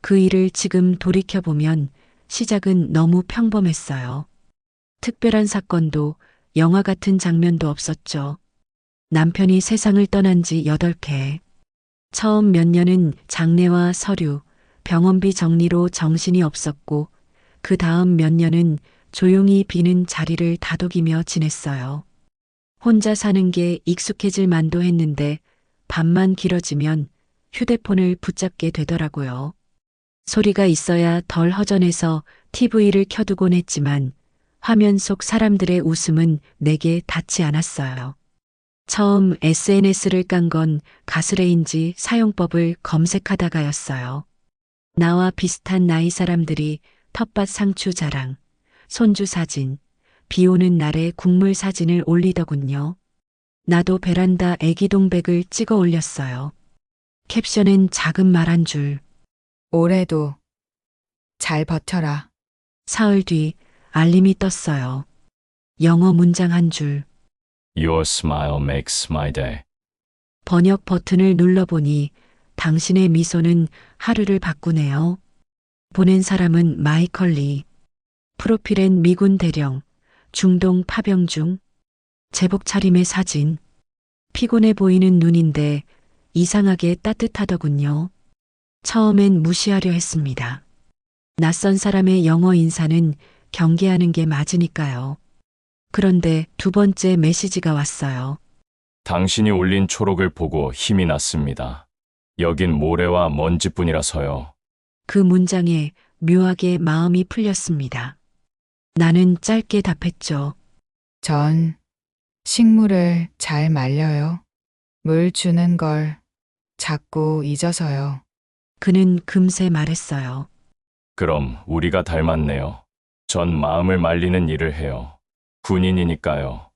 그 일을 지금 돌이켜보면 시작은 너무 평범했어요. 특별한 사건도 영화 같은 장면도 없었죠. 남편이 세상을 떠난 지 8개. 처음 몇 년은 장례와 서류, 병원비 정리로 정신이 없었고, 그 다음 몇 년은 조용히 비는 자리를 다독이며 지냈어요. 혼자 사는 게 익숙해질 만도 했는데, 밤만 길어지면 휴대폰을 붙잡게 되더라고요. 소리가 있어야 덜 허전해서 TV를 켜두곤 했지만, 화면 속 사람들의 웃음은 내게 닿지 않았어요. 처음 SNS를 깐 건 가스레인지 사용법을 검색하다가였어요. 나와 비슷한 나이 사람들이 텃밭 상추 자랑, 손주 사진, 비 오는 날의 국물 사진을 올리더군요. 나도 베란다 애기 동백을 찍어 올렸어요. 캡션엔 작은 말 한 줄. 올해도 잘 버텨라. 사흘 뒤 알림이 떴어요. 영어 문장 한 줄. Your smile makes my day. 번역 버튼을 눌러보니 당신의 미소는 하루를 바꾸네요. 보낸 사람은 마이컬리. 프로필엔 미군 대령, 중동 파병 중, 제복 차림의 사진. 피곤해 보이는 눈인데 이상하게 따뜻하더군요. 처음엔 무시하려 했습니다. 낯선 사람의 영어 인사는 경계하는 게 맞으니까요. 그런데 두 번째 메시지가 왔어요. 당신이 올린 초록을 보고 힘이 났습니다. 여긴 모래와 먼지뿐이라서요. 그 문장에 묘하게 마음이 풀렸습니다. 나는 짧게 답했죠. 전 식물을 잘 말려요. 물 주는 걸 자꾸 잊어서요. 그는 금세 말했어요. 그럼 우리가 닮았네요. 전 마음을 말리는 일을 해요. 군인이니까요.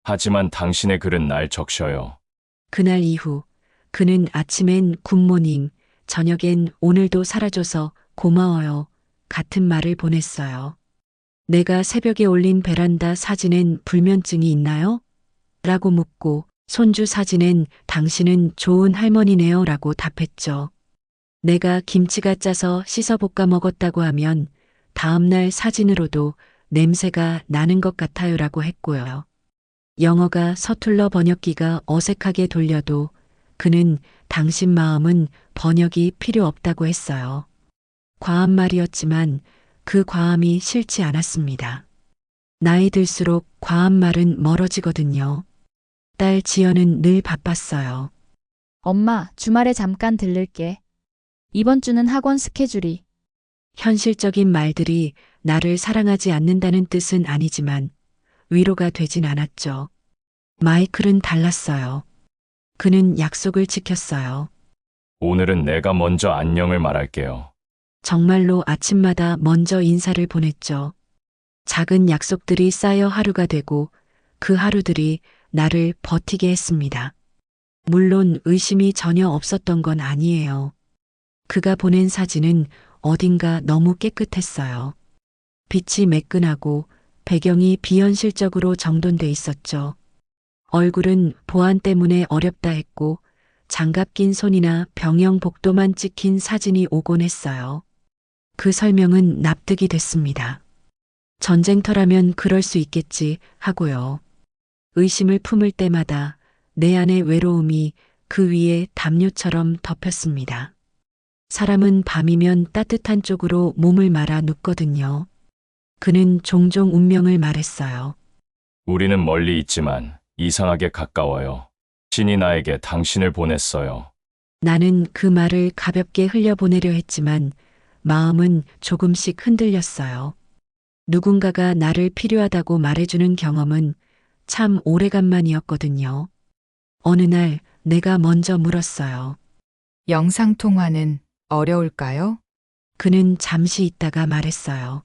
하지만 당신의 글은 날 적셔요. 그날 이후 그는 아침엔 굿모닝, 저녁엔 오늘도 살아줘서 고마워요. 같은 말을 보냈어요. 내가 새벽에 올린 베란다 사진엔 불면증이 있나요? 라고 묻고 손주 사진엔 당신은 좋은 할머니네요 라고 답했죠. 내가 김치가 짜서 씻어 볶아 먹었다고 하면 다음날 사진으로도 냄새가 나는 것 같아요 라고 했고요. 영어가 서툴러 번역기가 어색하게 돌려도 그는 당신 마음은 번역이 필요 없다고 했어요. 과한 말이었지만 그 과함이 싫지 않았습니다. 나이 들수록 과한 말은 멀어지거든요. 딸 지연은 늘 바빴어요. 엄마, 주말에 잠깐 들를게. 이번 주는 학원 스케줄이. 현실적인 말들이 나를 사랑하지 않는다는 뜻은 아니지만 위로가 되진 않았죠. 마이클은 달랐어요. 그는 약속을 지켰어요. 오늘은 내가 먼저 안녕을 말할게요. 정말로 아침마다 먼저 인사를 보냈죠. 작은 약속들이 쌓여 하루가 되고 그 하루들이 나를 버티게 했습니다. 물론 의심이 전혀 없었던 건 아니에요. 그가 보낸 사진은 어딘가 너무 깨끗했어요. 빛이 매끈하고 배경이 비현실적으로 정돈돼 있었죠. 얼굴은 보안 때문에 어렵다 했고 장갑 낀 손이나 병영 복도만 찍힌 사진이 오곤 했어요. 그 설명은 납득이 됐습니다. 전쟁터라면 그럴 수 있겠지 하고요. 의심을 품을 때마다 내 안의 외로움이 그 위에 담요처럼 덮였습니다. 사람은 밤이면 따뜻한 쪽으로 몸을 말아 눕거든요. 그는 종종 운명을 말했어요. 우리는 멀리 있지만 이상하게 가까워요. 신이 나에게 당신을 보냈어요. 나는 그 말을 가볍게 흘려보내려 했지만 마음은 조금씩 흔들렸어요. 누군가가 나를 필요하다고 말해주는 경험은 참 오래간만이었거든요. 어느 날 내가 먼저 물었어요. 영상통화는 어려울까요? 그는 잠시 있다가 말했어요.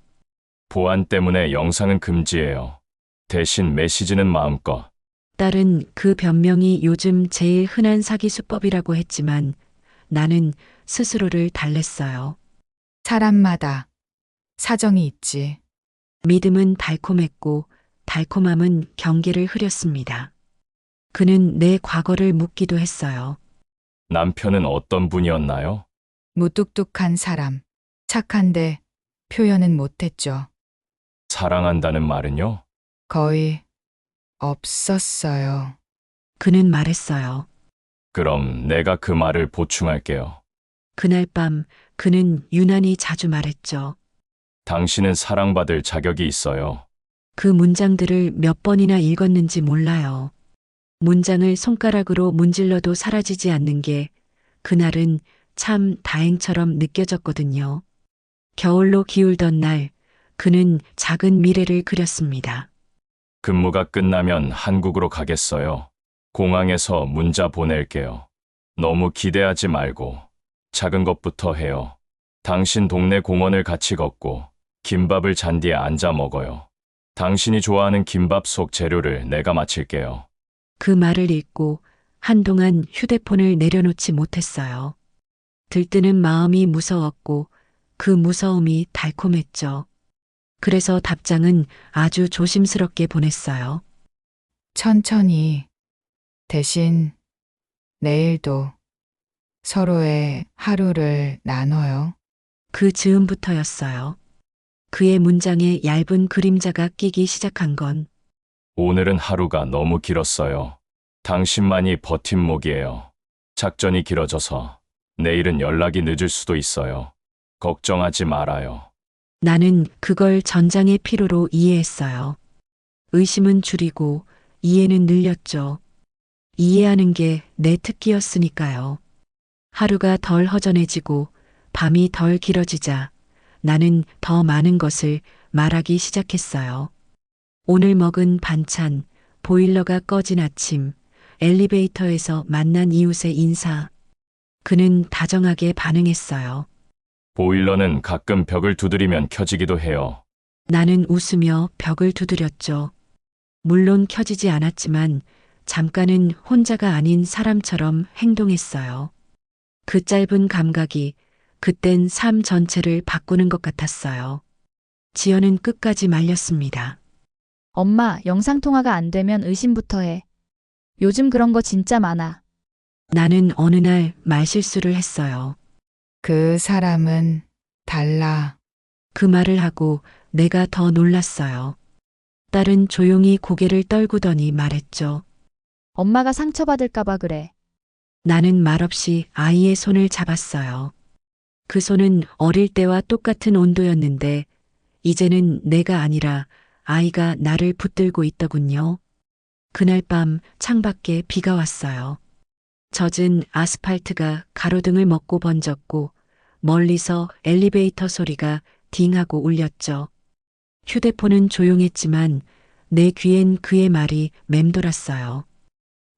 보안 때문에 영상은 금지예요. 대신 메시지는 마음껏. 딸은 그 변명이 요즘 제일 흔한 사기 수법이라고 했지만 나는 스스로를 달랬어요. 사람마다 사정이 있지. 믿음은 달콤했고 달콤함은 경계를 흐렸습니다. 그는 내 과거를 묻기도 했어요. 남편은 어떤 분이었나요? 무뚝뚝한 사람. 착한데 표현은 못했죠. 사랑한다는 말은요? 거의 없었어요. 그는 말했어요. 그럼 내가 그 말을 보충할게요. 그날 밤 그는 유난히 자주 말했죠. 당신은 사랑받을 자격이 있어요. 그 문장들을 몇 번이나 읽었는지 몰라요. 문장을 손가락으로 문질러도 사라지지 않는 게 그날은 참 다행처럼 느껴졌거든요. 겨울로 기울던 날, 그는 작은 미래를 그렸습니다. 근무가 끝나면 한국으로 가겠어요. 공항에서 문자 보낼게요. 너무 기대하지 말고 작은 것부터 해요. 당신 동네 공원을 같이 걷고 김밥을 잔디에 앉아 먹어요. 당신이 좋아하는 김밥 속 재료를 내가 맡을게요. 그 말을 읽고 한동안 휴대폰을 내려놓지 못했어요. 들뜨는 마음이 무서웠고 그 무서움이 달콤했죠. 그래서 답장은 아주 조심스럽게 보냈어요. 천천히. 대신 내일도 서로의 하루를 나눠요. 그 즈음부터였어요. 그의 문장에 얇은 그림자가 끼기 시작한 건 오늘은 하루가 너무 길었어요. 당신만이 버팀목이에요. 작전이 길어져서 내일은 연락이 늦을 수도 있어요. 걱정하지 말아요. 나는 그걸 전장의 피로로 이해했어요. 의심은 줄이고 이해는 늘렸죠. 이해하는 게 내 특기였으니까요. 하루가 덜 허전해지고 밤이 덜 길어지자 나는 더 많은 것을 말하기 시작했어요. 오늘 먹은 반찬, 보일러가 꺼진 아침, 엘리베이터에서 만난 이웃의 인사. 그는 다정하게 반응했어요. 보일러는 가끔 벽을 두드리면 켜지기도 해요. 나는 웃으며 벽을 두드렸죠. 물론 켜지지 않았지만 잠깐은 혼자가 아닌 사람처럼 행동했어요. 그 짧은 감각이 그땐 삶 전체를 바꾸는 것 같았어요. 지연은 끝까지 말렸습니다. 엄마, 영상통화가 안 되면 의심부터 해. 요즘 그런 거 진짜 많아. 나는 어느 날 말실수를 했어요. 그 사람은 달라. 그 말을 하고 내가 더 놀랐어요. 딸은 조용히 고개를 떨구더니 말했죠. 엄마가 상처받을까봐 그래. 나는 말없이 아이의 손을 잡았어요. 그 손은 어릴 때와 똑같은 온도였는데 이제는 내가 아니라 아이가 나를 붙들고 있더군요. 그날 밤 창밖에 비가 왔어요. 젖은 아스팔트가 가로등을 먹고 번졌고 멀리서 엘리베이터 소리가 딩하고 울렸죠. 휴대폰은 조용했지만 내 귀엔 그의 말이 맴돌았어요.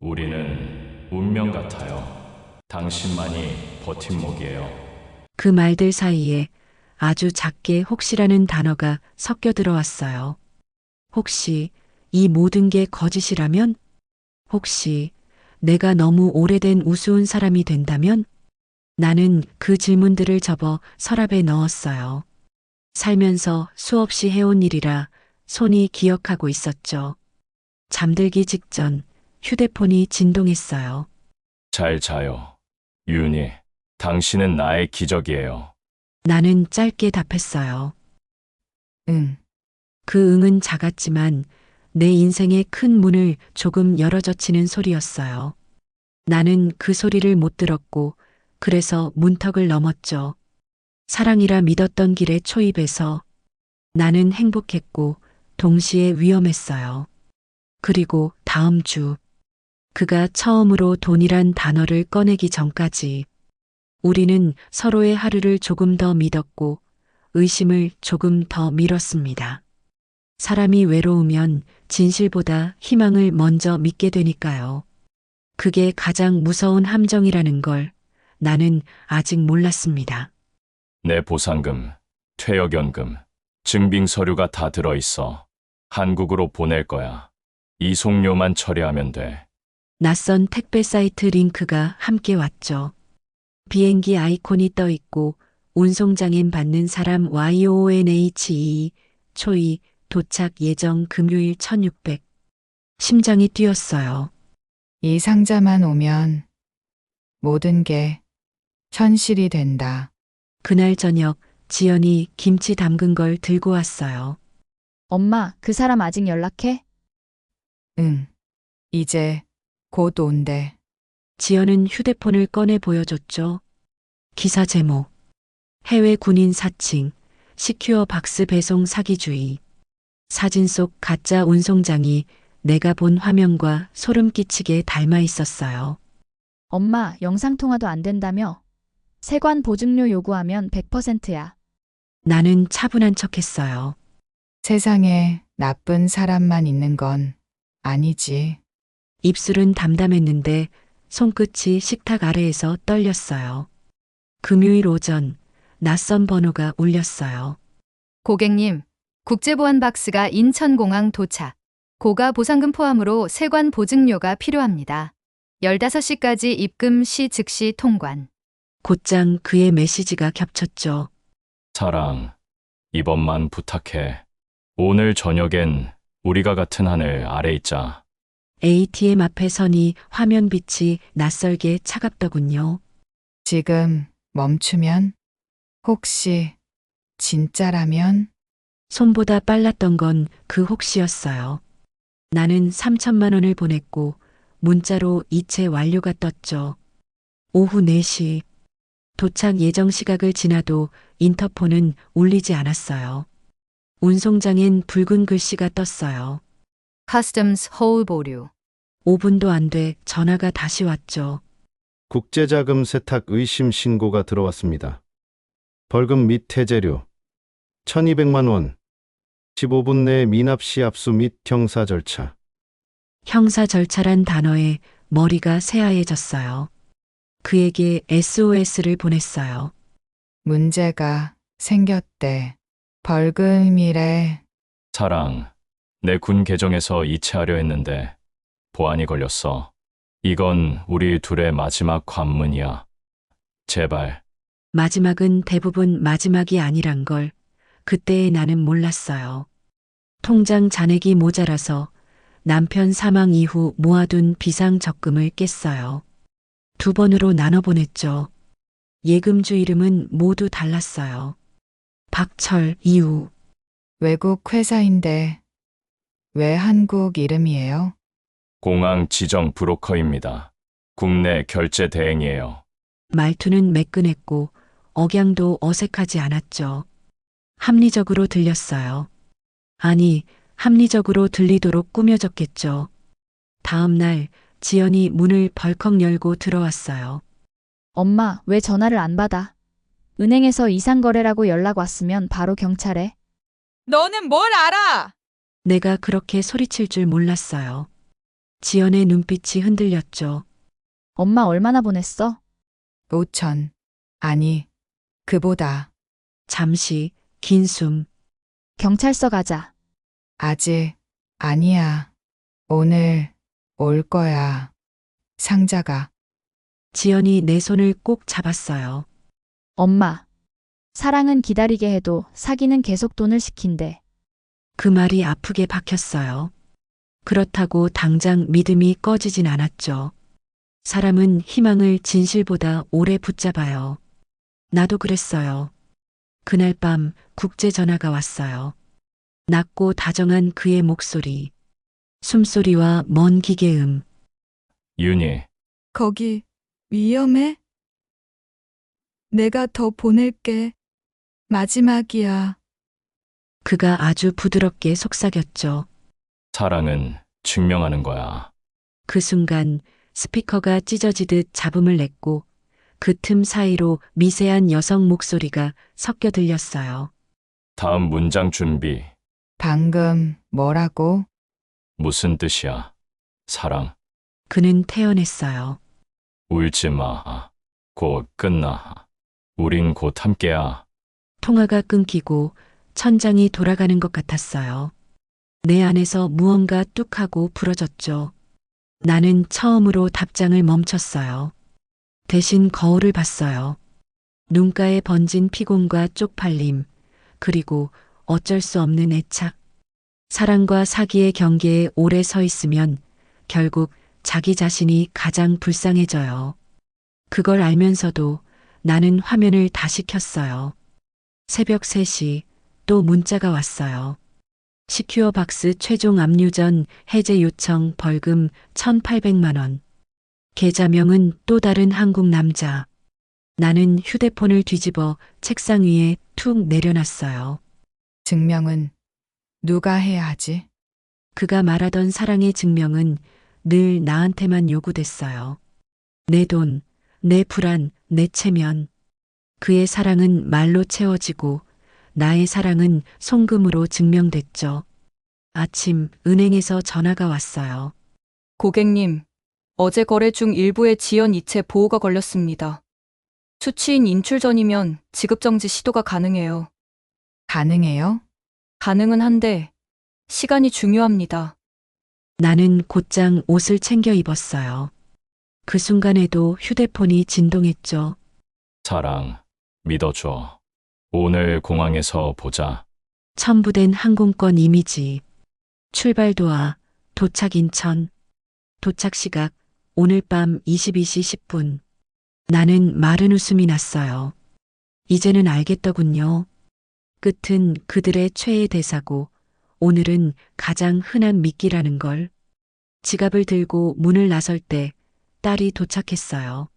우리는 운명 같아요. 당신만이 버팀목이에요. 그 말들 사이에 아주 작게 혹시라는 단어가 섞여 들어왔어요. 혹시 이 모든 게 거짓이라면? 혹시 내가 너무 오래된 우스운 사람이 된다면? 나는 그 질문들을 접어 서랍에 넣었어요. 살면서 수없이 해온 일이라 손이 기억하고 있었죠. 잠들기 직전 휴대폰이 진동했어요. 잘 자요. 윤희, 당신은 나의 기적이에요. 나는 짧게 답했어요. 응. 그 응은 작았지만 내 인생의 큰 문을 조금 열어젖히는 소리였어요. 나는 그 소리를 못 들었고 그래서 문턱을 넘었죠. 사랑이라 믿었던 길의 초입에서 나는 행복했고 동시에 위험했어요. 그리고 다음 주 그가 처음으로 돈이란 단어를 꺼내기 전까지 우리는 서로의 하루를 조금 더 믿었고 의심을 조금 더 밀었습니다. 사람이 외로우면 진실보다 희망을 먼저 믿게 되니까요. 그게 가장 무서운 함정이라는 걸 나는 아직 몰랐습니다. 내 보상금, 퇴역연금, 증빙 서류가 다 들어있어. 한국으로 보낼 거야. 이송료만 처리하면 돼. 낯선 택배 사이트 링크가 함께 왔죠. 비행기 아이콘이 떠 있고 운송장엔 받는 사람 YONHE 초이 도착 예정 금요일 1600. 심장이 뛰었어요. 이 상자만 오면 모든 게 현실이 된다. 그날 저녁 지연이 김치 담근 걸 들고 왔어요. 엄마, 그 사람 아직 연락해? 응. 이제 곧 온대. 지연은 휴대폰을 꺼내 보여줬죠. 기사 제목. 해외 군인 사칭, 시큐어 박스 배송 사기주의. 사진 속 가짜 운송장이 내가 본 화면과 소름 끼치게 닮아 있었어요. 엄마, 영상통화도 안 된다며? 세관 보증료 요구하면 100%야. 나는 차분한 척 했어요. 세상에 나쁜 사람만 있는 건 아니지. 입술은 담담했는데 손끝이 식탁 아래에서 떨렸어요. 금요일 오전, 낯선 번호가 울렸어요. 고객님, 국제보안 박스가 인천공항 도착. 고가 보상금 포함으로 세관 보증료가 필요합니다. 15시까지 입금 시 즉시 통관. 곧장 그의 메시지가 겹쳤죠. 사랑, 이번만 부탁해. 오늘 저녁엔 우리가 같은 하늘 아래 있자. ATM 앞에 서니 화면 빛이 낯설게 차갑더군요. 지금 멈추면? 혹시 진짜라면? 손보다 빨랐던 건 그 혹시였어요. 나는 3천만 원을 보냈고 문자로 이체 완료가 떴죠. 오후 4시. 도착 예정 시각을 지나도 인터폰은 울리지 않았어요. 운송장엔 붉은 글씨가 떴어요. Customs 허울 보류. 5분도 안 돼 전화가 다시 왔죠. 국제자금 세탁 의심 신고가 들어왔습니다. 벌금 및 해제료 1,200만 원. 15분 내에 미납 시 압수 및 형사 절차. 형사 절차란 단어에 머리가 새하얘졌어요. 그에게 SOS를 보냈어요. 문제가 생겼대. 벌금이래. 사랑, 내 군 계정에서 이체하려 했는데 보안이 걸렸어. 이건 우리 둘의 마지막 관문이야. 제발. 마지막은 대부분 마지막이 아니란 걸 그때의 나는 몰랐어요. 통장 잔액이 모자라서 남편 사망 이후 모아둔 비상 적금을 깼어요. 2번으로 나눠 보냈죠. 예금주 이름은 모두 달랐어요. 박철, 이우. 외국 회사인데 왜 한국 이름이에요? 공항 지정 브로커입니다. 국내 결제 대행이에요. 말투는 매끈했고 억양도 어색하지 않았죠. 합리적으로 들렸어요. 아니, 합리적으로 들리도록 꾸며졌겠죠. 다음 날 지연이 문을 벌컥 열고 들어왔어요. 엄마, 왜 전화를 안 받아? 은행에서 이상거래라고 연락 왔으면 바로 경찰에. 너는 뭘 알아? 내가 그렇게 소리칠 줄 몰랐어요. 지연의 눈빛이 흔들렸죠. 엄마 얼마나 보냈어? 5천. 아니, 그보다. 잠시 긴 숨. 경찰서 가자. 아직 아니야. 오늘 올 거야. 상자가. 지연이 내 손을 꼭 잡았어요. 엄마. 사랑은 기다리게 해도 사기는 계속 돈을 시킨대. 그 말이 아프게 박혔어요. 그렇다고 당장 믿음이 꺼지진 않았죠. 사람은 희망을 진실보다 오래 붙잡아요. 나도 그랬어요. 그날 밤 국제 전화가 왔어요. 낮고 다정한 그의 목소리. 숨소리와 먼 기계음. 윤희, 거기 위험해? 내가 더 보낼게. 마지막이야. 그가 아주 부드럽게 속삭였죠. 사랑은 증명하는 거야. 그 순간 스피커가 찢어지듯 잡음을 냈고 그 틈 사이로 미세한 여성 목소리가 섞여 들렸어요. 다음 문장 준비. 방금 뭐라고? 무슨 뜻이야? 사랑, 그는 태어냈어요. 울지 마. 곧 끝나. 우린 곧 함께야. 통화가 끊기고 천장이 돌아가는 것 같았어요. 내 안에서 무언가 뚝하고 부러졌죠. 나는 처음으로 답장을 멈췄어요. 대신 거울을 봤어요. 눈가에 번진 피곤과 쪽팔림, 그리고 어쩔 수 없는 애착. 사랑과 사기의 경계에 오래 서 있으면 결국 자기 자신이 가장 불쌍해져요. 그걸 알면서도 나는 화면을 다시 켰어요. 새벽 3시 또 문자가 왔어요. 시큐어 박스 최종 압류전 해제 요청 벌금 1,800만 원. 계좌명은 또 다른 한국 남자. 나는 휴대폰을 뒤집어 책상 위에 툭 내려놨어요. 증명은 누가 해야 하지? 그가 말하던 사랑의 증명은 늘 나한테만 요구됐어요. 내 돈, 내 불안, 내 체면. 그의 사랑은 말로 채워지고 나의 사랑은 송금으로 증명됐죠. 아침 은행에서 전화가 왔어요. 고객님, 어제 거래 중 일부의 지연 이체 보호가 걸렸습니다. 수취인 인출 전이면 지급정지 시도가 가능해요. 가능해요? 가능은 한데 시간이 중요합니다. 나는 곧장 옷을 챙겨 입었어요. 그 순간에도 휴대폰이 진동했죠. 사랑, 믿어줘. 오늘 공항에서 보자. 첨부된 항공권 이미지. 출발 도하, 도착 인천. 도착 시각 오늘 밤 22시 10분. 나는 마른 웃음이 났어요. 이제는 알겠더군요. 끝은 그들의 최애 대사고 오늘은 가장 흔한 미끼라는 걸. 지갑을 들고 문을 나설 때 딸이 도착했어요.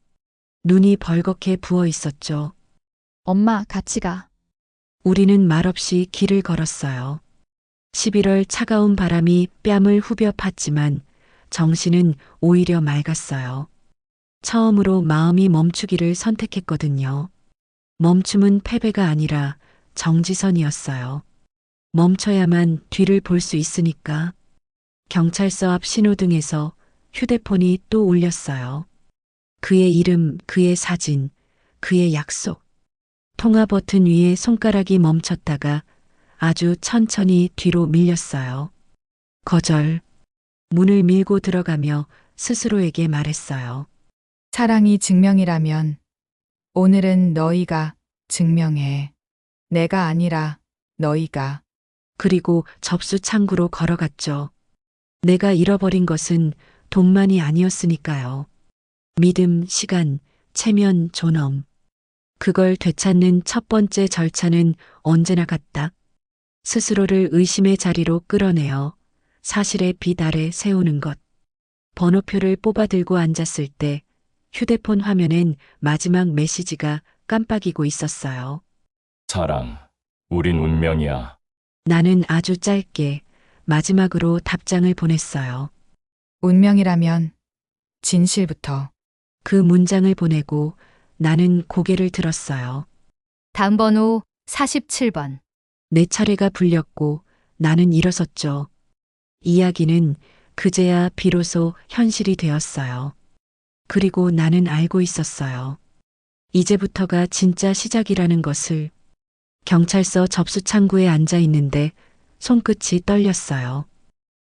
눈이 벌겋게 부어 있었죠. 엄마, 같이 가. 우리는 말없이 길을 걸었어요. 11월 차가운 바람이 뺨을 후벼 팠지만 정신은 오히려 맑았어요. 처음으로 마음이 멈추기를 선택했거든요. 멈춤은 패배가 아니라 정지선이었어요. 멈춰야만 뒤를 볼 수 있으니까. 경찰서 앞 신호등에서 휴대폰이 또 울렸어요. 그의 이름, 그의 사진, 그의 약속. 통화 버튼 위에 손가락이 멈췄다가 아주 천천히 뒤로 밀렸어요. 거절. 문을 밀고 들어가며 스스로에게 말했어요. 사랑이 증명이라면 오늘은 너희가 증명해. 내가 아니라 너희가. 그리고 접수 창구로 걸어갔죠. 내가 잃어버린 것은 돈만이 아니었으니까요. 믿음, 시간, 체면, 존엄. 그걸 되찾는 첫 번째 절차는 언제나 같다. 스스로를 의심의 자리로 끌어내어 사실의 빛 아래 세우는 것. 번호표를 뽑아 들고 앉았을 때 휴대폰 화면엔 마지막 메시지가 깜빡이고 있었어요. 사랑, 우린 운명이야. 나는 아주 짧게 마지막으로 답장을 보냈어요. 운명이라면 진실부터. 그 문장을 보내고 나는 고개를 들었어요. 다음 번호 47번. 내 차례가 불렸고 나는 일어섰죠. 이야기는 그제야 비로소 현실이 되었어요. 그리고 나는 알고 있었어요. 이제부터가 진짜 시작이라는 것을. 경찰서 접수 창구에 앉아 있는데 손끝이 떨렸어요.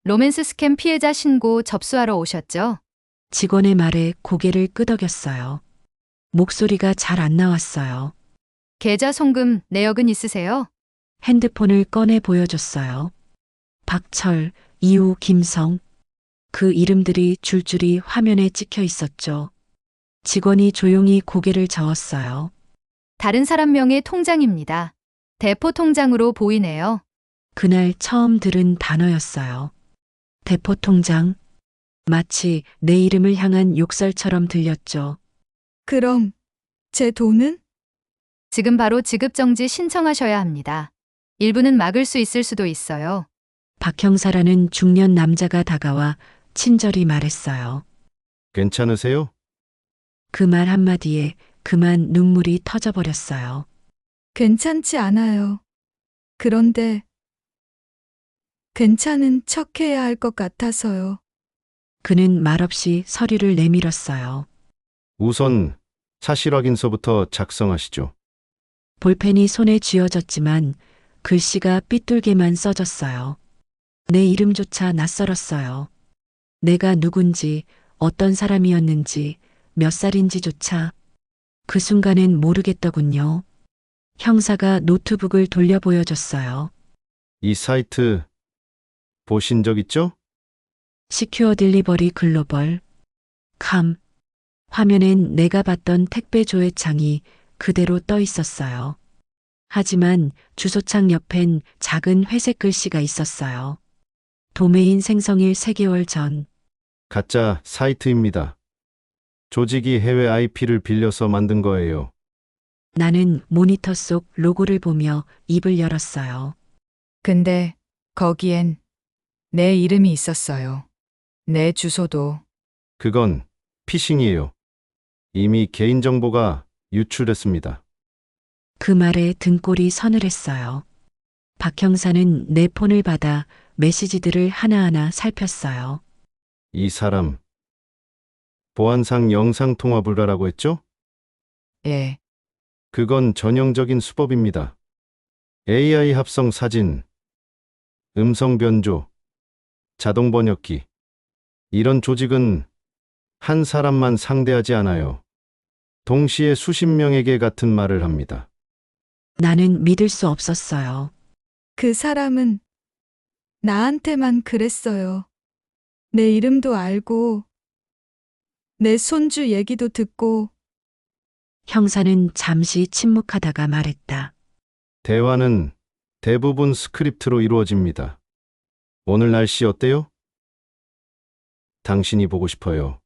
로맨스 스캠 피해자 신고 접수하러 오셨죠? 직원의 말에 고개를 끄덕였어요. 목소리가 잘 안 나왔어요. 계좌 송금 내역은 있으세요? 핸드폰을 꺼내 보여줬어요. 박철, 이호, 김성. 그 이름들이 줄줄이 화면에 찍혀 있었죠. 직원이 조용히 고개를 저었어요. 다른 사람 명의 통장입니다. 대포 통장으로 보이네요. 그날 처음 들은 단어였어요. 대포통장. 마치 내 이름을 향한 욕설처럼 들렸죠. 그럼 제 돈은? 지금 바로 지급정지 신청하셔야 합니다. 일부는 막을 수 있을 수도 있어요. 박 형사라는 중년 남자가 다가와 친절히 말했어요. 괜찮으세요? 그 말 한마디에 그만 눈물이 터져버렸어요. 괜찮지 않아요. 그런데 괜찮은 척 해야 할 것 같아서요. 그는 말없이 서류를 내밀었어요. 우선 사실 확인서부터 작성하시죠. 볼펜이 손에 쥐어졌지만 글씨가 삐뚤게만 써졌어요. 내 이름조차 낯설었어요. 내가 누군지, 어떤 사람이었는지, 몇 살인지조차 그 순간엔 모르겠더군요. 형사가 노트북을 돌려 보여줬어요. 이 사이트 보신 적 있죠? 시큐어 딜리버리 글로벌. 캄. 화면엔 내가 봤던 택배 조회창이 그대로 떠 있었어요. 하지만 주소창 옆엔 작은 회색 글씨가 있었어요. 도메인 생성일 3개월 전. 가짜 사이트입니다. 조직이 해외 IP를 빌려서 만든 거예요. 나는 모니터 속 로고를 보며 입을 열었어요. 근데 거기엔 내 이름이 있었어요. 내 주소도. 그건 피싱이에요. 이미 개인정보가 유출됐습니다. 그 말에 등골이 서늘했어요. 박 형사는 내 폰을 받아 메시지들을 하나하나 살폈어요. 이 사람 보안상 영상통화 불가라고 했죠? 예. 그건 전형적인 수법입니다. AI 합성 사진, 음성 변조, 자동 번역기. 이런 조직은 한 사람만 상대하지 않아요. 동시에 수십 명에게 같은 말을 합니다. 나는 믿을 수 없었어요. 그 사람은 나한테만 그랬어요. 내 이름도 알고, 내 손주 얘기도 듣고, 형사는 잠시 침묵하다가 말했다. 대화는 대부분 스크립트로 이루어집니다. 오늘 날씨 어때요? 당신이 보고 싶어요.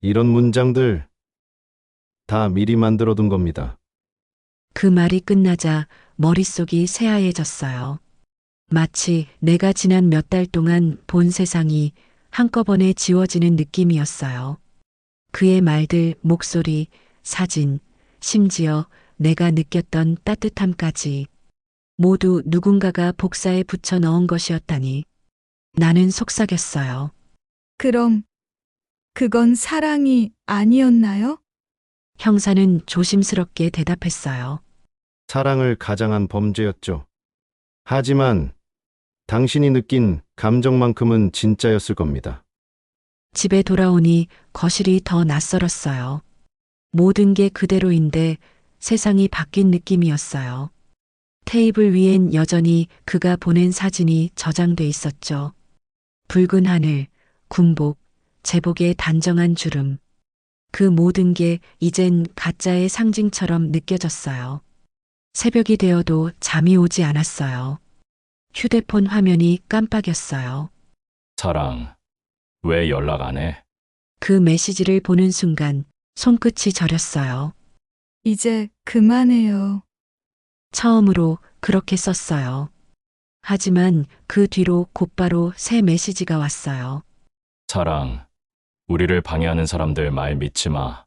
이런 문장들 다 미리 만들어둔 겁니다. 그 말이 끝나자 머릿속이 새하얘졌어요. 마치 내가 지난 몇 달 동안 본 세상이 한꺼번에 지워지는 느낌이었어요. 그의 말들, 목소리, 사진, 심지어 내가 느꼈던 따뜻함까지 모두 누군가가 복사에 붙여 넣은 것이었다니. 나는 속삭였어요. 그럼 그건 사랑이 아니었나요? 형사는 조심스럽게 대답했어요. 사랑을 가장한 범죄였죠. 하지만 당신이 느낀 감정만큼은 진짜였을 겁니다. 집에 돌아오니 거실이 더 낯설었어요. 모든 게 그대로인데 세상이 바뀐 느낌이었어요. 테이블 위엔 여전히 그가 보낸 사진이 저장돼 있었죠. 붉은 하늘, 군복, 제복의 단정한 주름. 그 모든 게 이젠 가짜의 상징처럼 느껴졌어요. 새벽이 되어도 잠이 오지 않았어요. 휴대폰 화면이 깜빡였어요. 사랑, 왜 연락 안 해? 그 메시지를 보는 순간 손끝이 저렸어요. 이제 그만해요. 처음으로 그렇게 썼어요. 하지만 그 뒤로 곧바로 새 메시지가 왔어요. 사랑, 우리를 방해하는 사람들 말 믿지 마.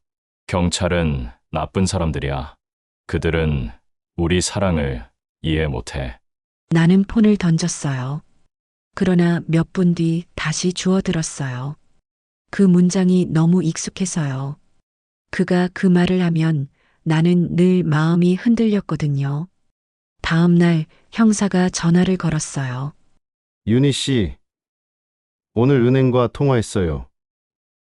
경찰은 나쁜 사람들이야. 그들은 우리 사랑을 이해 못해. 나는 폰을 던졌어요. 그러나 몇 분 뒤 다시 주워들었어요. 그 문장이 너무 익숙해서요. 그가 그 말을 하면 나는 늘 마음이 흔들렸거든요. 다음 날 형사가 전화를 걸었어요. 윤희 씨, 오늘 은행과 통화했어요.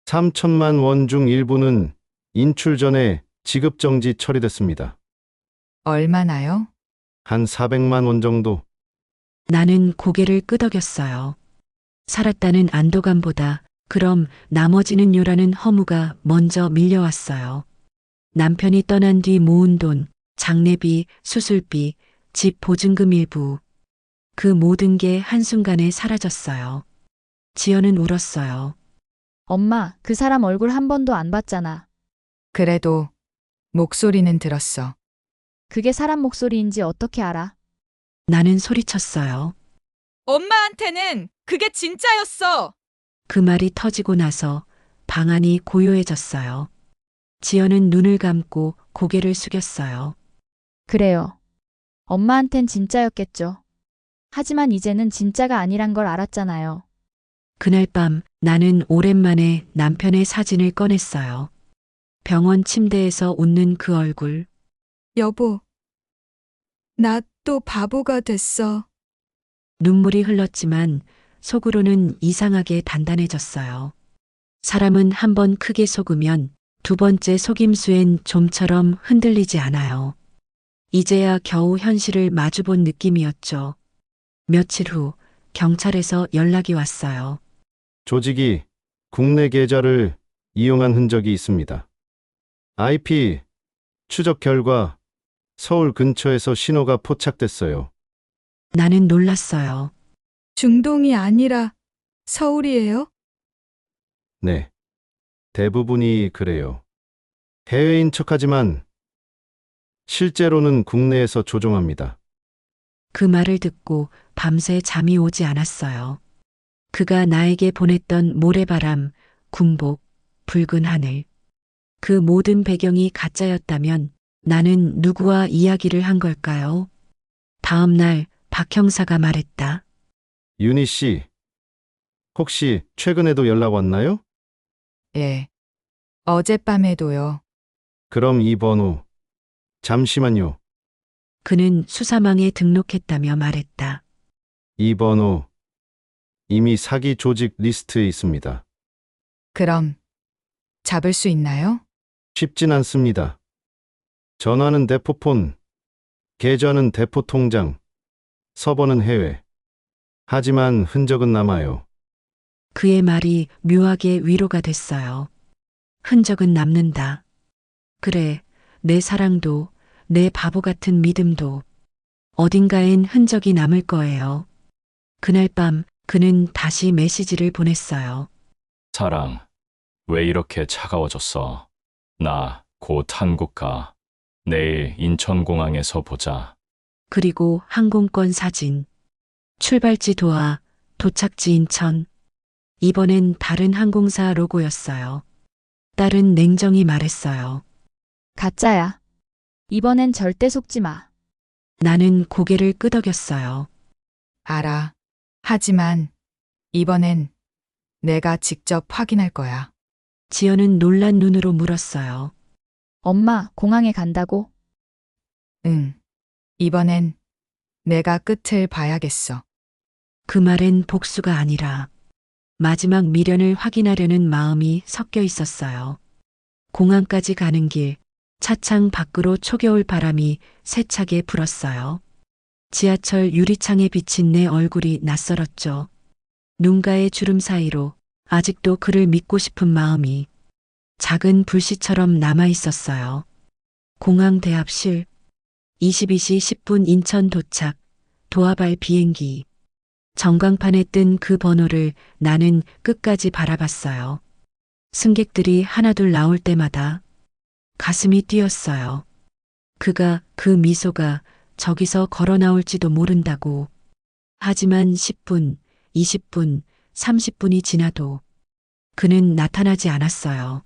3천만 원 중 일부는 인출 전에 지급정지 처리됐습니다. 얼마나요? 한 400만 원 정도. 나는 고개를 끄덕였어요. 살았다는 안도감보다 그럼 나머지는요라는 허무가 먼저 밀려왔어요. 남편이 떠난 뒤 모은 돈, 장례비, 수술비, 집 보증금 일부. 그 모든 게 한순간에 사라졌어요. 지연은 울었어요. 엄마, 그 사람 얼굴 한 번도 안 봤잖아. 그래도 목소리는 들었어. 그게 사람 목소리인지 어떻게 알아? 나는 소리쳤어요. 엄마한테는 그게 진짜였어. 그 말이 터지고 나서 방 안이 고요해졌어요. 지연은 눈을 감고 고개를 숙였어요. 그래요. 엄마한텐 진짜였겠죠. 하지만 이제는 진짜가 아니란 걸 알았잖아요. 그날 밤 나는 오랜만에 남편의 사진을 꺼냈어요. 병원 침대에서 웃는 그 얼굴. 여보, 나 또 바보가 됐어. 눈물이 흘렀지만 속으로는 이상하게 단단해졌어요. 사람은 한 번 크게 속으면 두 번째 속임수엔 좀처럼 흔들리지 않아요. 이제야 겨우 현실을 마주본 느낌이었죠. 며칠 후 경찰에서 연락이 왔어요. 조직이 국내 계좌를 이용한 흔적이 있습니다. IP 추적 결과 서울 근처에서 신호가 포착됐어요. 나는 놀랐어요. 중동이 아니라 서울이에요? 네. 대부분이 그래요. 해외인 척하지만 실제로는 국내에서 조종합니다. 그 말을 듣고 밤새 잠이 오지 않았어요. 그가 나에게 보냈던 모래바람, 군복, 붉은 하늘. 그 모든 배경이 가짜였다면 나는 누구와 이야기를 한 걸까요? 다음 날 박 형사가 말했다. 윤희 씨, 혹시 최근에도 연락 왔나요? 예. 어젯밤에도요. 그럼 이 번호. 잠시만요. 그는 수사망에 등록했다며 말했다. 이 번호. 이미 사기 조직 리스트에 있습니다. 그럼 잡을 수 있나요? 쉽진 않습니다. 전화는 대포폰, 계좌는 대포통장, 서버는 해외. 하지만 흔적은 남아요. 그의 말이 묘하게 위로가 됐어요. 흔적은 남는다. 그래, 내 사랑도, 내 바보 같은 믿음도 어딘가엔 흔적이 남을 거예요. 그날 밤 그는 다시 메시지를 보냈어요. 사랑, 왜 이렇게 차가워졌어? 나 곧 한국 가. 내일 인천공항에서 보자. 그리고 항공권 사진. 출발지 도하, 도착지 인천. 이번엔 다른 항공사 로고였어요. 딸은 냉정히 말했어요. 가짜야. 이번엔 절대 속지 마. 나는 고개를 끄덕였어요. 알아. 하지만 이번엔 내가 직접 확인할 거야. 지연은 놀란 눈으로 물었어요. 엄마, 공항에 간다고? 응. 이번엔 내가 끝을 봐야겠어. 그 말엔 복수가 아니라 마지막 미련을 확인하려는 마음이 섞여 있었어요. 공항까지 가는 길, 차창 밖으로 초겨울 바람이 세차게 불었어요. 지하철 유리창에 비친 내 얼굴이 낯설었죠. 눈가의 주름 사이로 아직도 그를 믿고 싶은 마음이 작은 불씨처럼 남아 있었어요. 공항 대합실, 22시 10분 인천 도착, 도하발 비행기. 전광판에 뜬 그 번호를 나는 끝까지 바라봤어요. 승객들이 하나둘 나올 때마다 가슴이 뛰었어요. 그 미소가 저기서 걸어 나올지도 모른다고. 하지만 10분, 20분, 30분이 지나도 그는 나타나지 않았어요.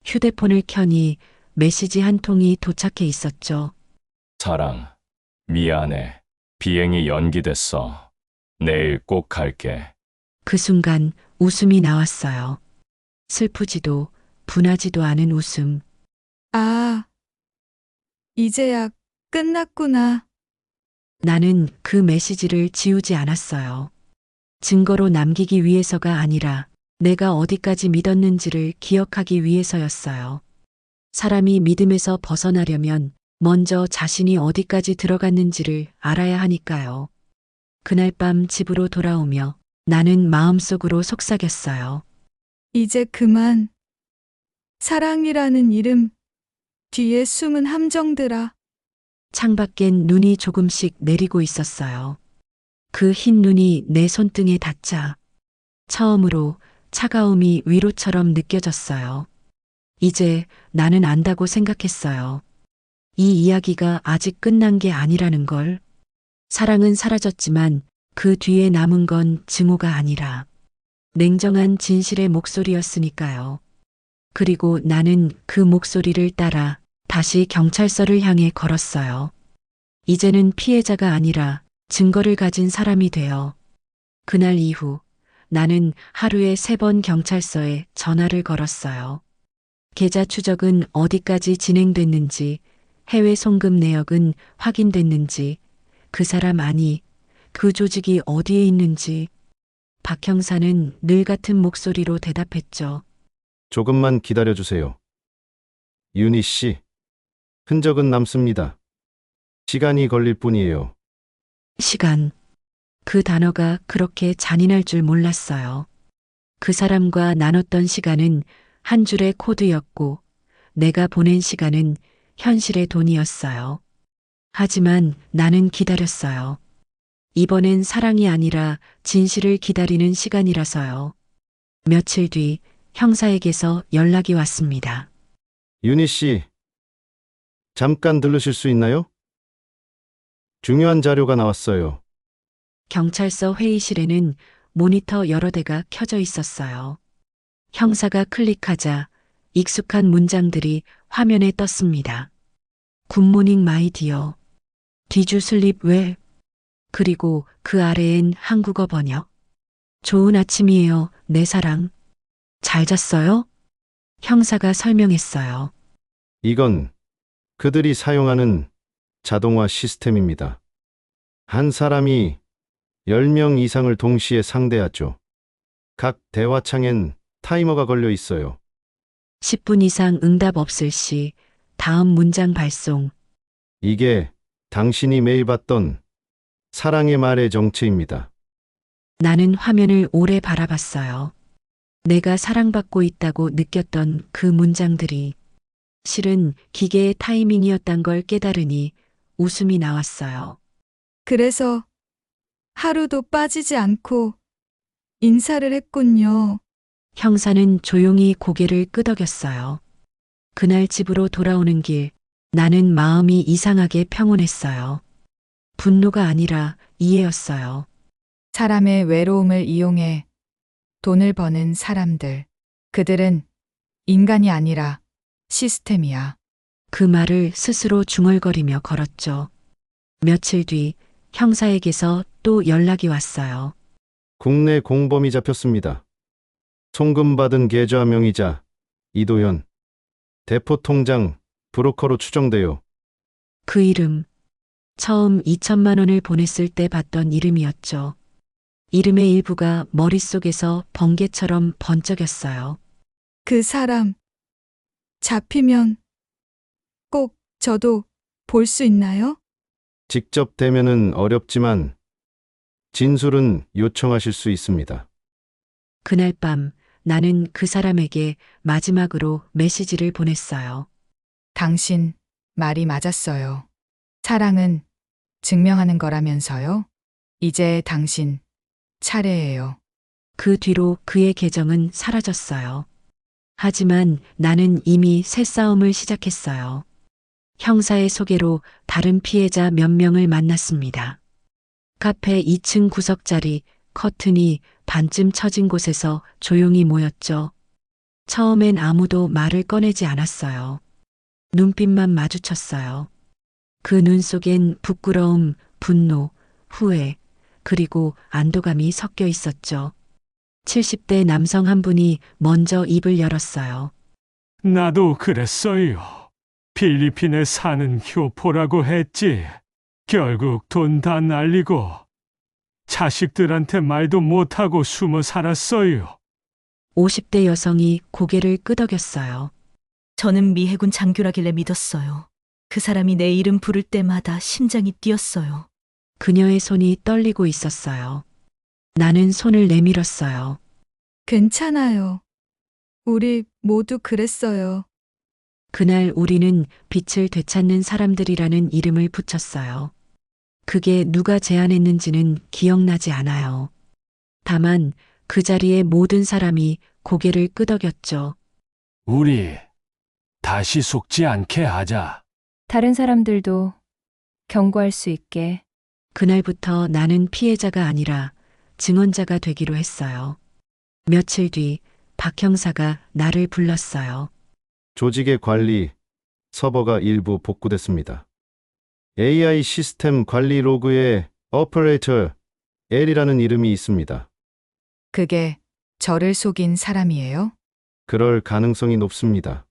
휴대폰을 켜니 메시지 한 통이 도착해 있었죠. 사랑, 미안해. 비행이 연기됐어. 내일 꼭 갈게. 그 순간 웃음이 나왔어요. 슬프지도 분하지도 않은 웃음. 아, 이제야 끝났구나. 나는 그 메시지를 지우지 않았어요. 증거로 남기기 위해서가 아니라 내가 어디까지 믿었는지를 기억하기 위해서였어요. 사람이 믿음에서 벗어나려면 먼저 자신이 어디까지 들어갔는지를 알아야 하니까요. 그날 밤 집으로 돌아오며 나는 마음속으로 속삭였어요. 이제 그만. 사랑이라는 이름 뒤에 숨은 함정들아. 창밖엔 눈이 조금씩 내리고 있었어요. 그 흰 눈이 내 손등에 닿자 처음으로 차가움이 위로처럼 느껴졌어요. 이제 나는 안다고 생각했어요. 이 이야기가 아직 끝난 게 아니라는 걸. 사랑은 사라졌지만 그 뒤에 남은 건 증오가 아니라 냉정한 진실의 목소리였으니까요. 그리고 나는 그 목소리를 따라 다시 경찰서를 향해 걸었어요. 이제는 피해자가 아니라 증거를 가진 사람이 되어 그날 이후 나는 하루에 3번 경찰서에 전화를 걸었어요. 계좌 추적은 어디까지 진행됐는지, 해외 송금 내역은 확인됐는지, 그 사람 아니, 그 조직이 어디에 있는지. 박 형사는 늘 같은 목소리로 대답했죠. 조금만 기다려주세요. 윤희 씨, 흔적은 남습니다. 시간이 걸릴 뿐이에요. 시간. 그 단어가 그렇게 잔인할 줄 몰랐어요. 그 사람과 나눴던 시간은 한 줄의 코드였고, 내가 보낸 시간은 현실의 돈이었어요. 하지만 나는 기다렸어요. 이번엔 사랑이 아니라 진실을 기다리는 시간이라서요. 며칠 뒤 형사에게서 연락이 왔습니다. 윤희 씨, 잠깐 들르실 수 있나요? 중요한 자료가 나왔어요. 경찰서 회의실에는 모니터 여러 대가 켜져 있었어요. 형사가 클릭하자 익숙한 문장들이 화면에 떴습니다. 굿모닝 마이 디어. 디주 슬립 웰. 그리고 그 아래엔 한국어 번역. 좋은 아침이에요, 내 사랑. 잘 잤어요? 형사가 설명했어요. 이건 그들이 사용하는 자동화 시스템입니다. 한 사람이 10명 이상을 동시에 상대하죠. 각 대화창엔 타이머가 걸려 있어요. 10분 이상 응답 없을 시 다음 문장 발송. 이게 당신이 매일 받던 사랑의 말의 정체입니다. 나는 화면을 오래 바라봤어요. 내가 사랑받고 있다고 느꼈던 그 문장들이 실은 기계의 타이밍이었단 걸 깨달으니 웃음이 나왔어요. 그래서 하루도 빠지지 않고 인사를 했군요. 형사는 조용히 고개를 끄덕였어요. 그날 집으로 돌아오는 길, 나는 마음이 이상하게 평온했어요. 분노가 아니라 이해였어요. 사람의 외로움을 이용해 돈을 버는 사람들. 그들은 인간이 아니라 시스템이야. 그 말을 스스로 중얼거리며 걸었죠. 며칠 뒤 형사에게서 또 연락이 왔어요. 국내 공범이 잡혔습니다. 송금받은 계좌 명의자 이도현. 대포 통장 브로커로 추정돼요. 그 이름, 처음 2천만 원을 보냈을 때 봤던 이름이었죠. 이름의 일부가 머릿속에서 번개처럼 번쩍였어요. 그 사람 잡히면 꼭 저도 볼 수 있나요? 직접 대면은 어렵지만 진술은 요청하실 수 있습니다. 그날 밤 나는 그 사람에게 마지막으로 메시지를 보냈어요. 당신 말이 맞았어요. 사랑은 증명하는 거라면서요? 이제 당신 차례예요. 그 뒤로 그의 계정은 사라졌어요. 하지만 나는 이미 새 싸움을 시작했어요. 형사의 소개로 다른 피해자 몇 명을 만났습니다. 카페 2층 구석자리 커튼이 반쯤 처진 곳에서 조용히 모였죠. 처음엔 아무도 말을 꺼내지 않았어요. 눈빛만 마주쳤어요. 그 눈 속엔 부끄러움, 분노, 후회, 그리고 안도감이 섞여 있었죠. 70대 남성 한 분이 먼저 입을 열었어요. 나도 그랬어요. 필리핀에 사는 효포라고 했지. 결국 돈 다 날리고 자식들한테 말도 못하고 숨어 살았어요. 50대 여성이 고개를 끄덕였어요. 저는 미해군 장교라길래 믿었어요. 그 사람이 내 이름 부를 때마다 심장이 뛰었어요. 그녀의 손이 떨리고 있었어요. 나는 손을 내밀었어요. 괜찮아요. 우리 모두 그랬어요. 그날 우리는 빛을 되찾는 사람들이라는 이름을 붙였어요. 그게 누가 제안했는지는 기억나지 않아요. 다만 그 자리에 모든 사람이 고개를 끄덕였죠. 우리 다시 속지 않게 하자. 다른 사람들도 경고할 수 있게. 그날부터 나는 피해자가 아니라 증언자가 되기로 했어요. 며칠 뒤 박 형사가 나를 불렀어요. 조직의 관리 서버가 일부 복구됐습니다. AI 시스템 관리 로그에 오퍼레이터 L이라는 이름이 있습니다. 그게 저를 속인 사람이에요? 그럴 가능성이 높습니다.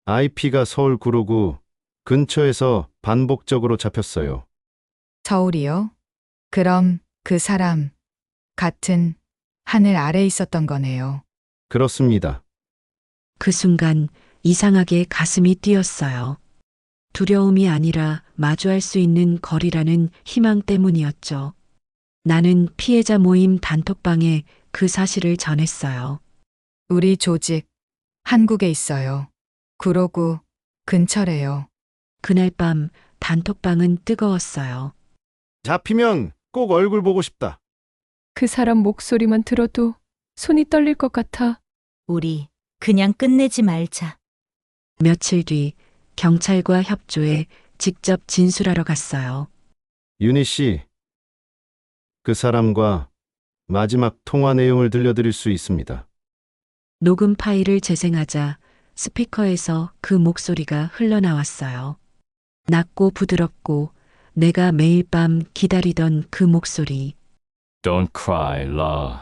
IP가 서울 구로구 근처에서 반복적으로 잡혔어요. 서울이요? 그럼 그 사람 같은 하늘 아래 있었던 거네요. 그렇습니다. 그 순간 이상하게 가슴이 뛰었어요. 두려움이 아니라 마주할 수 있는 거리라는 희망 때문이었죠. 나는 피해자 모임 단톡방에 그 사실을 전했어요. 우리 조직 한국에 있어요. 구로구 근처래요. 그날 밤 단톡방은 뜨거웠어요. 잡히면 꼭 얼굴 보고 싶다. 그 사람 목소리만 들어도 손이 떨릴 것 같아. 우리 그냥 끝내지 말자. 며칠 뒤 경찰과 협조해 직접 진술하러 갔어요. 윤희 씨, 그 사람과 마지막 통화 내용을 들려드릴 수 있습니다. 녹음 파일을 재생하자 스피커에서 그 목소리가 흘러나왔어요. 낮고 부드럽고 내가 매일 밤 기다리던 그 목소리. Don't cry, love.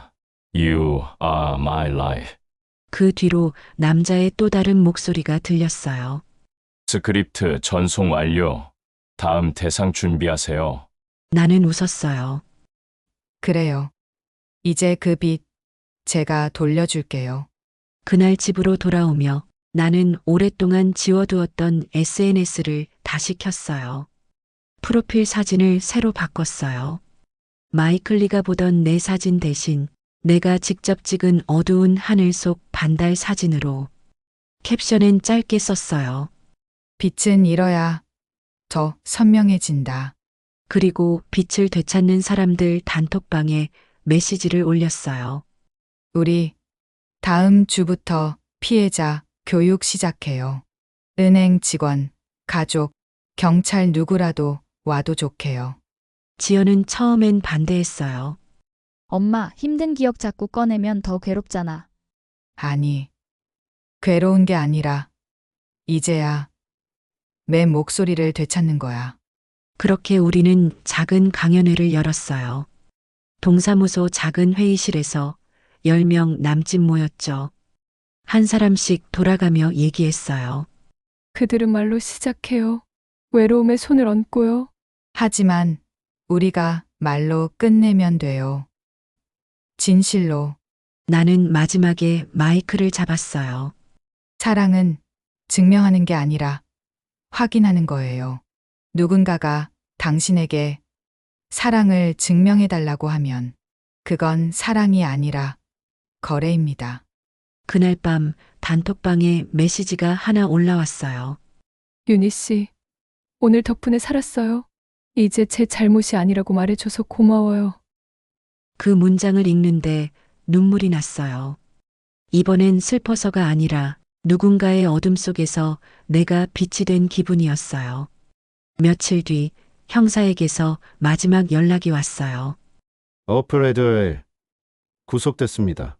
You are my life. 그 뒤로 남자의 또 다른 목소리가 들렸어요. 스크립트 전송 완료. 다음 대상 준비하세요. 나는 웃었어요. 그래요. 이제 그 빚 제가 돌려줄게요. 그날 집으로 돌아오며 나는 오랫동안 지워두었던 SNS를 다시 켰어요. 프로필 사진을 새로 바꿨어요. 마이클리가 보던 내 사진 대신 내가 직접 찍은 어두운 하늘 속 반달 사진으로 캡션엔 짧게 썼어요. 빛은 잃어야 더 선명해진다. 그리고 빛을 되찾는 사람들 단톡방에 메시지를 올렸어요. 우리 다음 주부터 피해자 교육 시작해요. 은행 직원, 가족, 경찰 누구라도 와도 좋게요. 지연은 처음엔 반대했어요. 엄마, 힘든 기억 자꾸 꺼내면 더 괴롭잖아. 아니, 괴로운 게 아니라 이제야 내 목소리를 되찾는 거야. 그렇게 우리는 작은 강연회를 열었어요. 동사무소 작은 회의실에서 10명 남짓 모였죠. 한 사람씩 돌아가며 얘기했어요. 그들은 말로 시작해요. 외로움에 손을 얹고요. 하지만 우리가 말로 끝내면 돼요. 진실로. 나는 마지막에 마이크를 잡았어요. 사랑은 증명하는 게 아니라 확인하는 거예요. 누군가가 당신에게 사랑을 증명해달라고 하면 그건 사랑이 아니라 거래입니다. 그날 밤 단톡방에 메시지가 하나 올라왔어요. 윤희 씨, 오늘 덕분에 살았어요. 이제 제 잘못이 아니라고 말해줘서 고마워요. 그 문장을 읽는데 눈물이 났어요. 이번엔 슬퍼서가 아니라 누군가의 어둠 속에서 내가 빛이 된 기분이었어요. 며칠 뒤 형사에게서 마지막 연락이 왔어요. 오퍼레이터 구속됐습니다.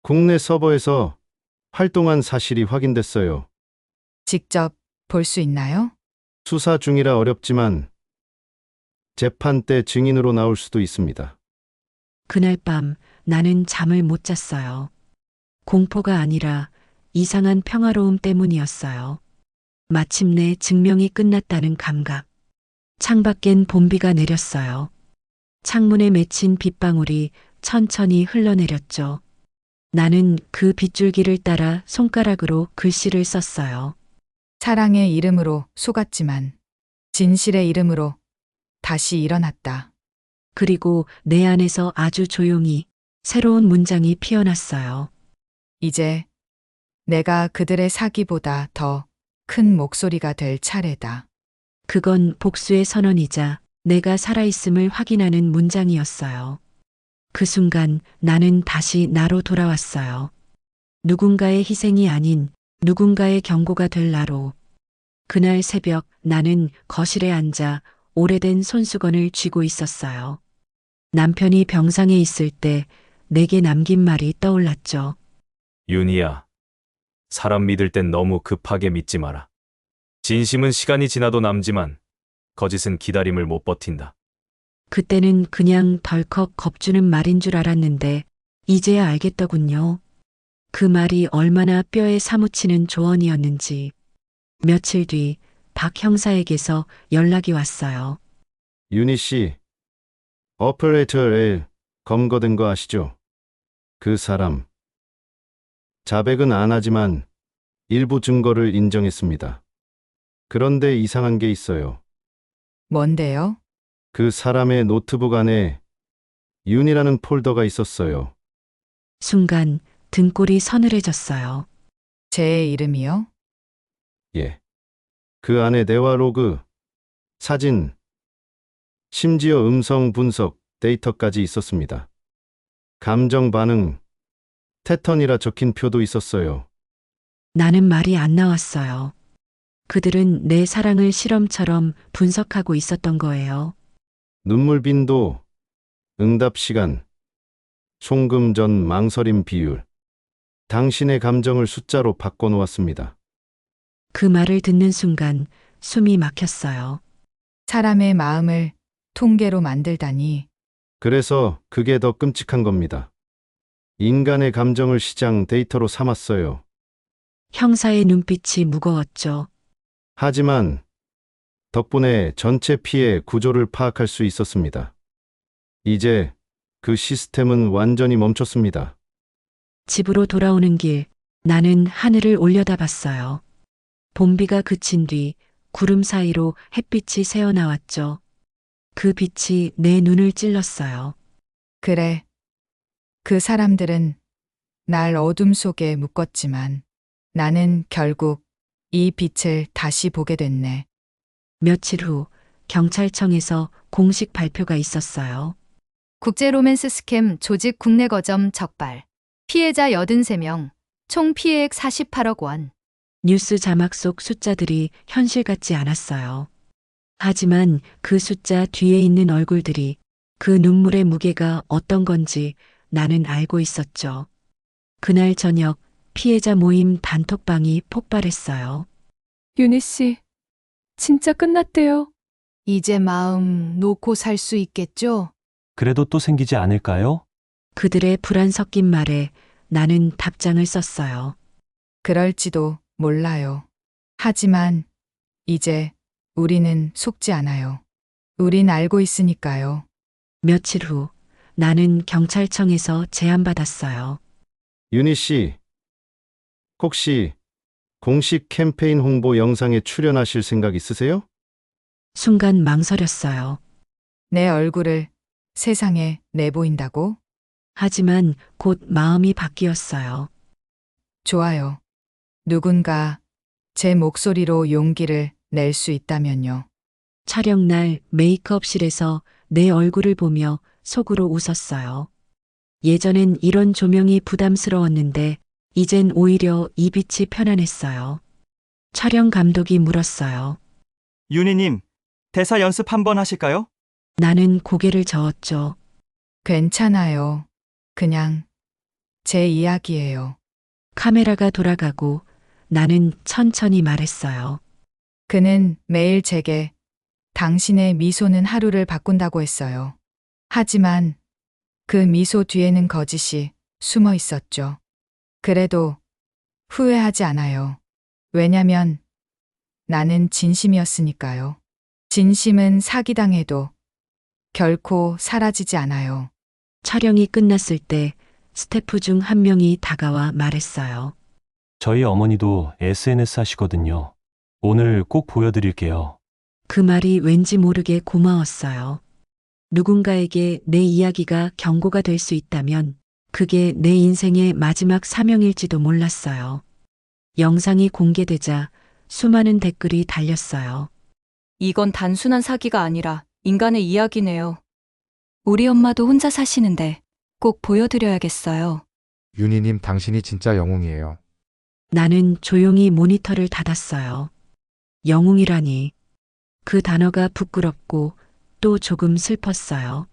국내 서버에서 활동한 사실이 확인됐어요. 직접 볼 수 있나요? 수사 중이라 어렵지만 재판 때 증인으로 나올 수도 있습니다. 그날 밤 나는 잠을 못 잤어요. 공포가 아니라 이상한 평화로움 때문이었어요. 마침내 증명이 끝났다는 감각. 창밖엔 봄비가 내렸어요. 창문에 맺힌 빗방울이 천천히 흘러내렸죠. 나는 그 빗줄기를 따라 손가락으로 글씨를 썼어요. 사랑의 이름으로 속았지만 진실의 이름으로 다시 일어났다. 그리고 내 안에서 아주 조용히 새로운 문장이 피어났어요. 이제 내가 그들의 사기보다 더 큰 목소리가 될 차례다. 그건 복수의 선언이자 내가 살아있음을 확인하는 문장이었어요. 그 순간 나는 다시 나로 돌아왔어요. 누군가의 희생이 아닌 누군가의 경고가 될 나로. 그날 새벽 나는 거실에 앉아 오래된 손수건을 쥐고 있었어요. 남편이 병상에 있을 때 내게 남긴 말이 떠올랐죠. 윤희야, 사람 믿을 땐 너무 급하게 믿지 마라. 진심은 시간이 지나도 남지만 거짓은 기다림을 못 버틴다. 그때는 그냥 덜컥 겁주는 말인 줄 알았는데 이제야 알겠더군요. 그 말이 얼마나 뼈에 사무치는 조언이었는지. 며칠 뒤 박 형사에게서 연락이 왔어요. 윤희 씨, 오퍼레이터 L 검거된 거 아시죠? 그 사람. 자백은 안 하지만 일부 증거를 인정했습니다. 그런데 이상한 게 있어요. 뭔데요? 그 사람의 노트북 안에 윤이라는 폴더가 있었어요. 순간 등골이 서늘해졌어요. 제 이름이요? 예. 그 안에 대화 로그, 사진, 심지어 음성 분석 데이터까지 있었습니다. 감정 반응, 테턴이라 적힌 표도 있었어요. 나는 말이 안 나왔어요. 그들은 내 사랑을 실험처럼 분석하고 있었던 거예요. 눈물 빈도, 응답 시간, 송금 전 망설임 비율, 당신의 감정을 숫자로 바꿔놓았습니다. 그 말을 듣는 순간 숨이 막혔어요. 사람의 마음을 통계로 만들다니. 그래서 그게 더 끔찍한 겁니다. 인간의 감정을 시장 데이터로 삼았어요. 형사의 눈빛이 무거웠죠. 하지만 덕분에 전체 피해 구조를 파악할 수 있었습니다. 이제 그 시스템은 완전히 멈췄습니다. 집으로 돌아오는 길, 나는 하늘을 올려다봤어요. 봄비가 그친 뒤 구름 사이로 햇빛이 새어나왔죠. 그 빛이 내 눈을 찔렀어요. 그래. 그 사람들은 날 어둠 속에 묶었지만 나는 결국 이 빛을 다시 보게 됐네. 며칠 후 경찰청에서 공식 발표가 있었어요. 국제 로맨스 스캠 조직 국내 거점 적발. 피해자 83명, 총 피해액 48억 원. 뉴스 자막 속 숫자들이 현실 같지 않았어요. 하지만 그 숫자 뒤에 있는 얼굴들이, 그 눈물의 무게가 어떤 건지 나는 알고 있었죠. 그날 저녁 피해자 모임 단톡방이 폭발했어요. 윤희 씨, 진짜 끝났대요. 이제 마음 놓고 살 수 있겠죠? 그래도 또 생기지 않을까요? 그들의 불안 섞인 말에 나는 답장을 썼어요. 그럴지도 몰라요. 하지만 이제 우리는 속지 않아요. 우린 알고 있으니까요. 며칠 후 나는 경찰청에서 제안받았어요. 윤희 씨, 혹시 공식 캠페인 홍보 영상에 출연하실 생각 있으세요? 순간 망설였어요. 내 얼굴을 세상에 내보인다고? 하지만 곧 마음이 바뀌었어요. 좋아요. 누군가 제 목소리로 용기를 낼 수 있다면요. 촬영 날 메이크업실에서 내 얼굴을 보며 속으로 웃었어요. 예전엔 이런 조명이 부담스러웠는데 이젠 오히려 이 빛이 편안했어요. 촬영 감독이 물었어요. 윤희님, 대사 연습 한번 하실까요? 나는 고개를 저었죠. 괜찮아요. 그냥 제 이야기예요. 카메라가 돌아가고 나는 천천히 말했어요. 그는 매일 제게 당신의 미소는 하루를 바꾼다고 했어요. 하지만 그 미소 뒤에는 거짓이 숨어 있었죠. 그래도 후회하지 않아요. 왜냐면 나는 진심이었으니까요. 진심은 사기당해도 결코 사라지지 않아요. 촬영이 끝났을 때 스태프 중 한 명이 다가와 말했어요. 저희 어머니도 SNS 하시거든요. 오늘 꼭 보여드릴게요. 그 말이 왠지 모르게 고마웠어요. 누군가에게 내 이야기가 경고가 될 수 있다면 그게 내 인생의 마지막 사명일지도 몰랐어요. 영상이 공개되자 수많은 댓글이 달렸어요. 이건 단순한 사기가 아니라 인간의 이야기네요. 우리 엄마도 혼자 사시는데 꼭 보여드려야겠어요. 윤희님, 당신이 진짜 영웅이에요. 나는 조용히 모니터를 닫았어요. 영웅이라니. 그 단어가 부끄럽고 또 조금 슬펐어요.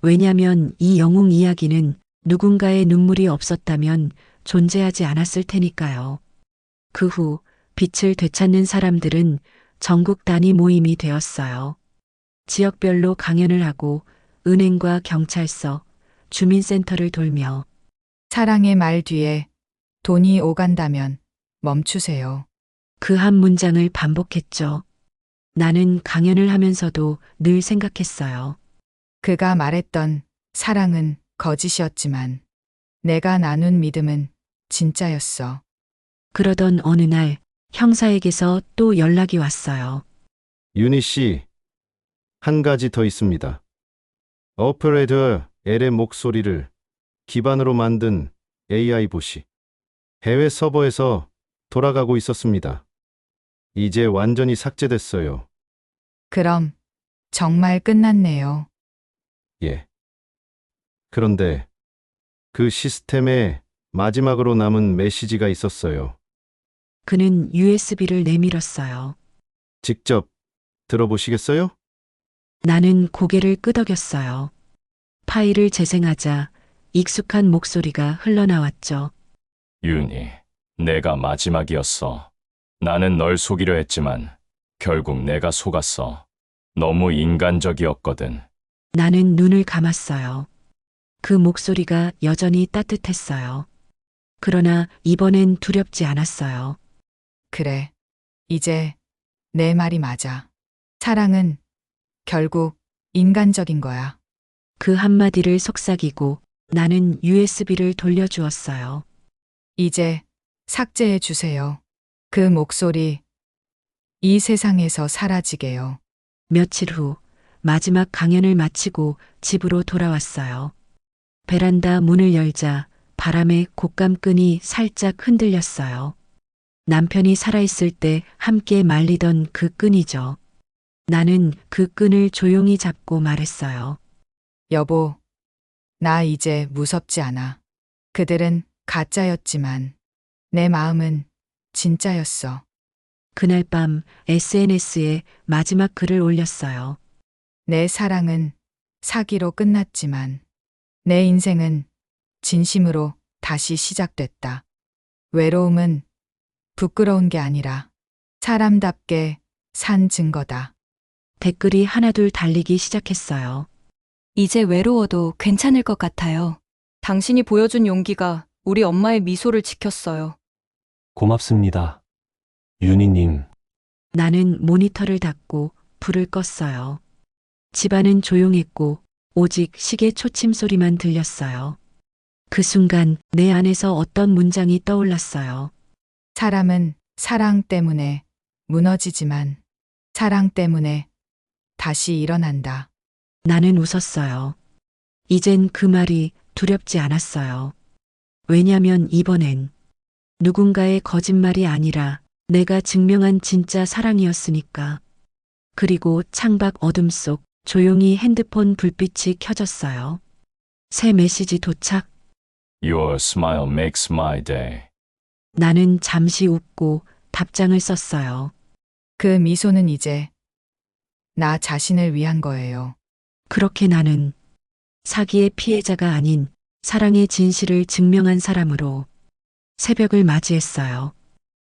왜냐면 이 영웅 이야기는 누군가의 눈물이 없었다면 존재하지 않았을 테니까요. 그 후 빛을 되찾는 사람들은 전국 단위 모임이 되었어요. 지역별로 강연을 하고 은행과 경찰서, 주민센터를 돌며 사랑의 말 뒤에 돈이 오간다면 멈추세요. 그 한 문장을 반복했죠. 나는 강연을 하면서도 늘 생각했어요. 그가 말했던 사랑은 거짓이었지만 내가 나눈 믿음은 진짜였어. 그러던 어느 날 형사에게서 또 연락이 왔어요. 윤희 씨, 한 가지 더 있습니다. 오퍼레이터 L의 목소리를 기반으로 만든 AI 봇이 해외 서버에서 돌아가고 있었습니다. 이제 완전히 삭제됐어요. 그럼 정말 끝났네요. 예. 그런데 그 시스템에 마지막으로 남은 메시지가 있었어요. 그는 USB를 내밀었어요. 직접 들어보시겠어요? 나는 고개를 끄덕였어요. 파일을 재생하자 익숙한 목소리가 흘러나왔죠. 윤희, 내가 마지막이었어. 나는 널 속이려 했지만 결국 내가 속았어. 너무 인간적이었거든. 나는 눈을 감았어요. 그 목소리가 여전히 따뜻했어요. 그러나 이번엔 두렵지 않았어요. 그래. 이제 내 말이 맞아. 사랑은 결국 인간적인 거야. 그 한마디를 속삭이고 나는 USB를 돌려주었어요. 이제 삭제해 주세요. 그 목소리 이 세상에서 사라지게요. 며칠 후 마지막 강연을 마치고 집으로 돌아왔어요. 베란다 문을 열자 바람에 곶감끈이 살짝 흔들렸어요. 남편이 살아있을 때 함께 말리던 그 끈이죠. 나는 그 끈을 조용히 잡고 말했어요. 여보, 나 이제 무섭지 않아. 그들은 가짜였지만 내 마음은 진짜였어. 그날 밤 SNS에 마지막 글을 올렸어요. 내 사랑은 사기로 끝났지만 내 인생은 진심으로 다시 시작됐다. 외로움은 부끄러운 게 아니라 사람답게 산 증거다. 댓글이 하나둘 달리기 시작했어요. 이제 외로워도 괜찮을 것 같아요. 당신이 보여준 용기가 우리 엄마의 미소를 지켰어요. 고맙습니다. 윤희님, 나는 모니터를 닫고 불을 껐어요. 집안은 조용했고 오직 시계 초침 소리만 들렸어요. 그 순간 내 안에서 어떤 문장이 떠올랐어요. 사람은 사랑 때문에 무너지지만 사랑 때문에 다시 일어난다. 나는 웃었어요. 이젠 그 말이 두렵지 않았어요. 왜냐면 이번엔 누군가의 거짓말이 아니라 내가 증명한 진짜 사랑이었으니까. 그리고 창밖 어둠 속 조용히 핸드폰 불빛이 켜졌어요. 새 메시지 도착. Your smile makes my day. 나는 잠시 웃고 답장을 썼어요. 그 미소는 이제 나 자신을 위한 거예요. 그렇게 나는 사기의 피해자가 아닌 사랑의 진실을 증명한 사람으로 새벽을 맞이했어요.